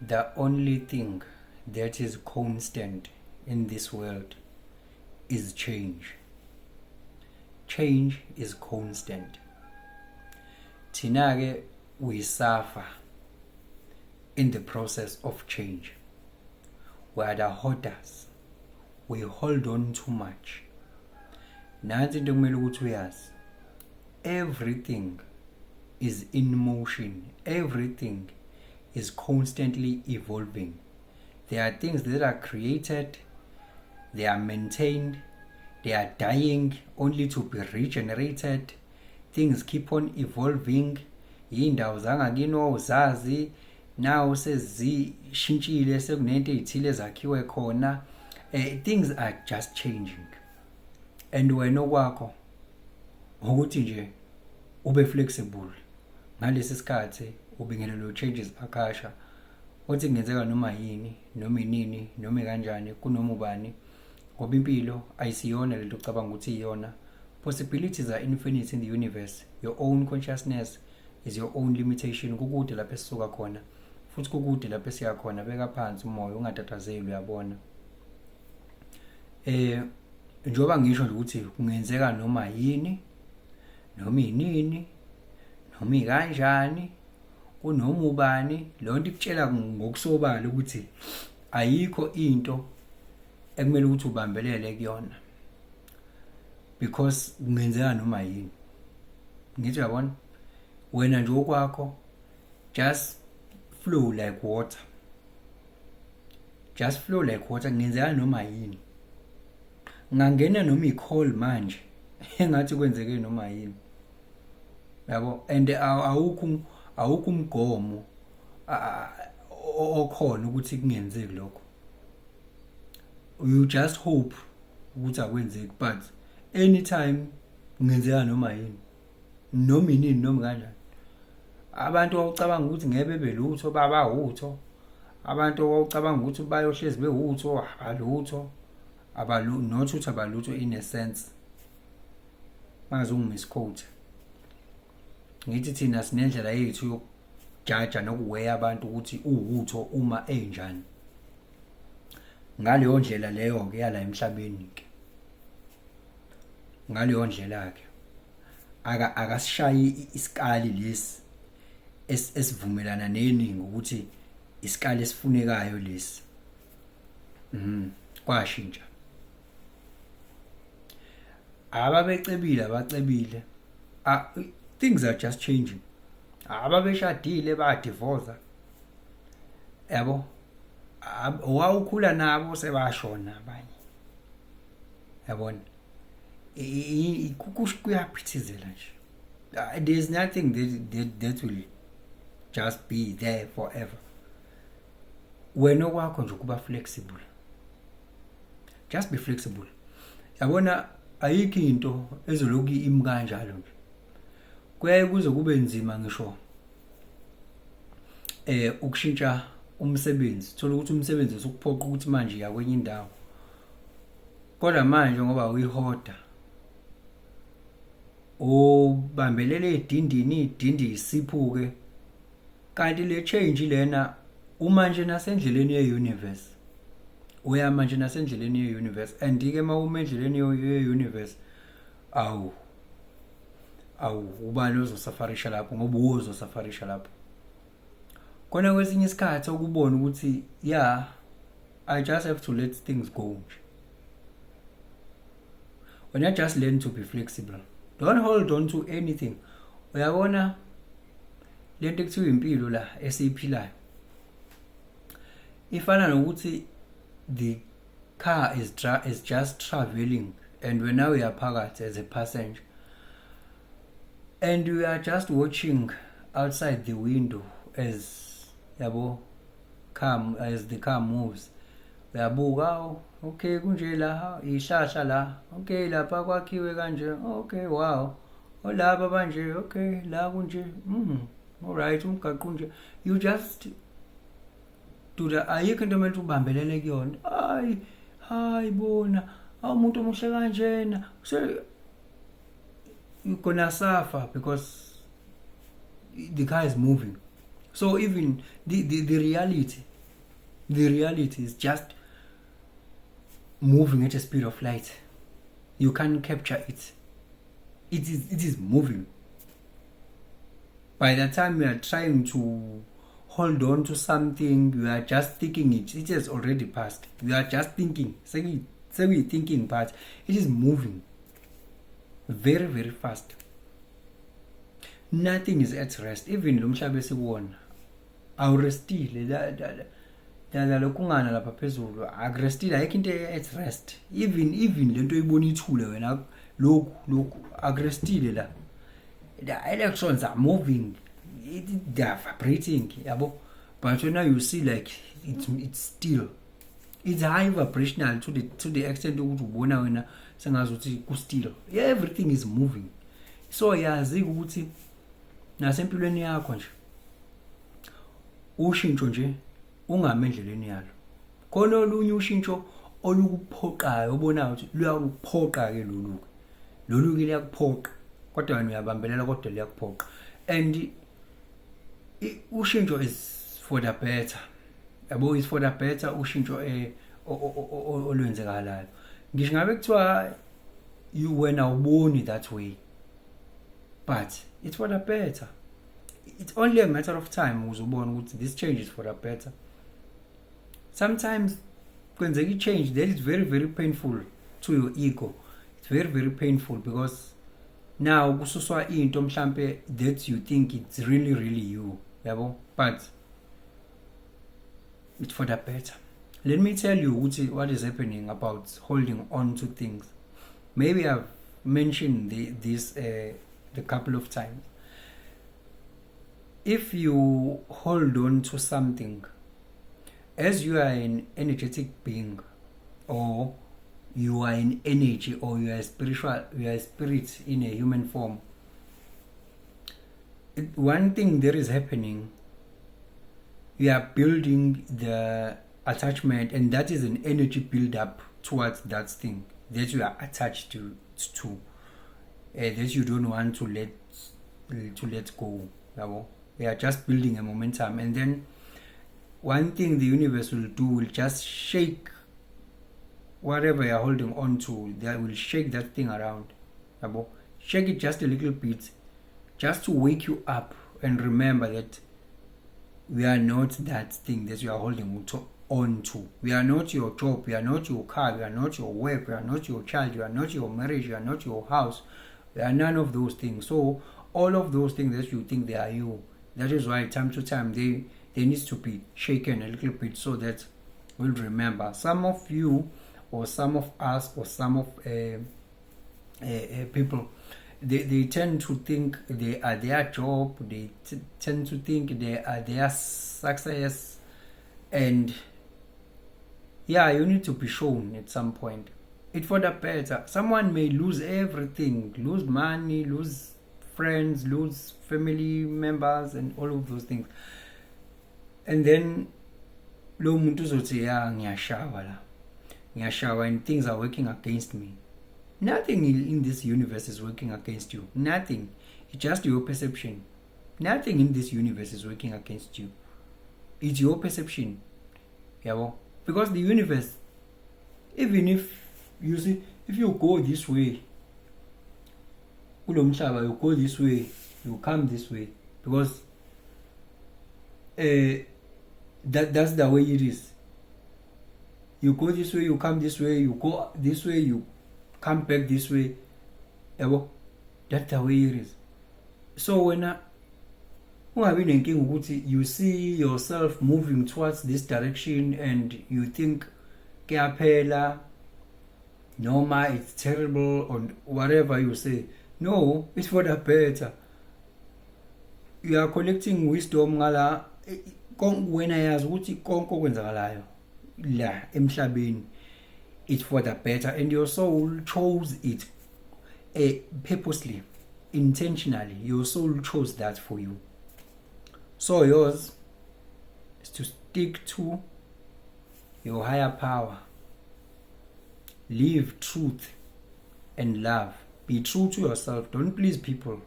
The only thing that is constant in this world is change. Change is constant. Thina-ke we suffer in the process of change. We are the hoarders. We hold on too much. Nansi into kumele ukuthi uyazi. Everything is in motion. Everything is constantly evolving. There are things that are created, they are maintained, they are dying only to be regenerated. Things keep on evolving. Indawo zangakini wawuzazi now sezishintshile sekunento ezithile zakhiwe khona. Things are just changing. And wena okwakho ukuthi nje ube flexible ngalesi sikhathi ubingelelo changes akasha uthi kungenzeka noma yini noma inini noma kanjani kunoma ubani ngoba impilo ayisiyona lento ucabanga ukuthi iyona. Possibilities are infinite in the universe. Your own consciousness is your own limitation. Kukude lapho esisuka khona futhi kukude lapho esiya khona. Beka phansi umoya ungatatazeli uyabona. Njoba ngisho nje ukuthi kungenzeka noma yini noma inini noma kanjani kunoma ubani, lonto ikutshela ngokusobala ukuthi ayikho into ekumele ukuthi ubambelele kuyona because kungenzeka noma yini. Ngithi uyabona wena nje okwakho just flow like water. Just flow like water. Kungenzeka noma yini. Ngangena noma i-call manje engathi kwenzeke noma yini. Yabo, and awukho umgomo okhona ukuthi kungenzeki lokho. You just hope ukuthi akwenzeki, but anytime kungenzeka noma yini noma inini noma kanjani. Abantu awucabanga ukuthi ngeke belutho baba utho. Abantu awucabanga ukuthi bayohlezi bewutho abalutho. Not ukuthi abalutho in a sense. Mangaze ungimisquote. Ngithi thina sinendlela yethu yokujaja nokuweya abantu ukuthi uwutho uma enjani. Ngaleyo ndlela leyo ke yala emhlabeni ke. Ngaleyo ndlela ke akasishayi isikali lesi esivumelana neningi ukuthi isikali esifunekayo lesi. Kwashintsha. Abacebile. Things are just changing. Ababeshadile ba divorce. Yabo. Wawukhula nabo sebashona abanye. Yabona. Kuyaphithizela nje. There's nothing that will just be there forever. Wena okwakho nje kuba flexible. Just be flexible. Yabona ayikho into ezoloku imkanjalo nje. Kuyaye kuze kube nzima ngisho ukushintsha umsebenzi. Thola ukuthi umsebenzi usukuphoqa ukuthi manje ya kwenye indawo. Kodwa manje ngoba uyihoda ubambelele idindi isiphuke. Kanti le change lena umanje nasendleleni ye-universe. Uya manje nasendleleni ye-universe and ke mawume endleleni ye-universe ubani ozosafarisha lapho ngoba uzosafarisha lapho. Kona kwesinye isikhathi ukubona ukuthi yeah, I just have to let things go. When you just learn to be flexible, don't hold on to anything. Uyabona lento ekuthiwa impilo la esiyiphilayo ifana nokuthi the car is just traveling and when now we are phakathi as a passenger and we are just watching outside the window as yabo as the car moves. Uyabuka okay kunje la ihlahla la okay lapha kwakhiwe kanje okay wow olapha manje okay la kunje all right umgaqo nje. You just do the ayikho into emele ubambelele kuyona. Hayi bona umuntu omuhle kanjena so you're gonna suffer because the car is moving. So even the reality is just moving at a speed of light. You can't capture it. It is moving. By the time you are trying to hold on to something, you are just thinking it has already passed. You are just thinking. So we thinking part. It is moving very, very fast. Nothing is at rest. Even lo mhlaba esiwona awurestile la lokungana lapha phezulu akurestile, ayikho into at rest. Even lento oyibona ithule wena lokhu akurestile la. The electrons are moving, they are vibrating, yabo. But now you see like it's still. It's high vibrational to the extent ukuthi ubona wena sengazuthi ku still. Everything is moving. So yazi ukuthi nasempilweni yakho nje ushintsho nje ungame endleleni yalo. Khona olunye ushintsho olukuphoqayo obonayo ukuthi luyakuphoqa ke lolu ke liyakuphoqa, kodwa wena uyabambelela kodwa liyakuphoqa. And ushintsho is for the better. Yabo, is for the better ushintsho olwenzekalayo. Ngisho ngabe kuthiwa wena uboni that way, but it's for the better. It's only a matter of time uzobona ukuthi this change is for the better. Sometimes kwenzeka i-change that is very, very painful to your ego. It's very, very painful because now kususwa into mhlampe that you think it's really, really you, yabo, but it's for the better. Let me tell you what is happening about holding on to things. Maybe I've mentioned this a couple of times. If you hold on to something, as you are an energetic being, or you are in energy, or you are a spirit in a human form, one thing that is happening, you are building the attachment, and that is an energy build up towards that thing that you are attached to that you don't want to let go. They are just building a momentum, and then one thing the universe will do will just shake whatever you're holding on to. That will shake that thing around. Shake it just a little bit, just to wake you up and remember that we are not that thing that you are holding on to. We are not your job, we are not your car, we are not your work, we are not your child, we are not your marriage, we are not your house. We are none of those things. So all of those things that you think they are you, that is why time to time they need to be shaken a little bit so that we'll remember. Some of you, or some of us, or some of people, they tend to think they are their job, they tend to think they are their success, and yeah, you need to be shown at some point. It's for the better. Someone may lose everything, lose money, lose friends, lose family members, and all of those things. And then lo muntu uzothi ya ngiyashawa and things are working against me. Nothing in this universe is working against you. Nothing. It's just your perception. Nothing in this universe is working against you. It's your perception. Yeah, because the universe, even if you see, if you go this way, you go this way, you come this way, because that's the way it is. You go this way, you come this way, you go this way, you come back this way. That's the way it is. So when you see yourself moving towards this direction and you think kuyaphela, noma it's terrible, or whatever you say, no, it's for the better. You are collecting wisdom ngala wena yazi ukuthi konke okwenzakalayo la emhlabeni, it's for the better, and your soul chose it purposely, intentionally. Your soul chose that for you. So yours is to stick to your higher power, live truth and love. Be true to yourself. Don't please people.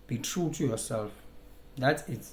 Be true to yourself. That's it.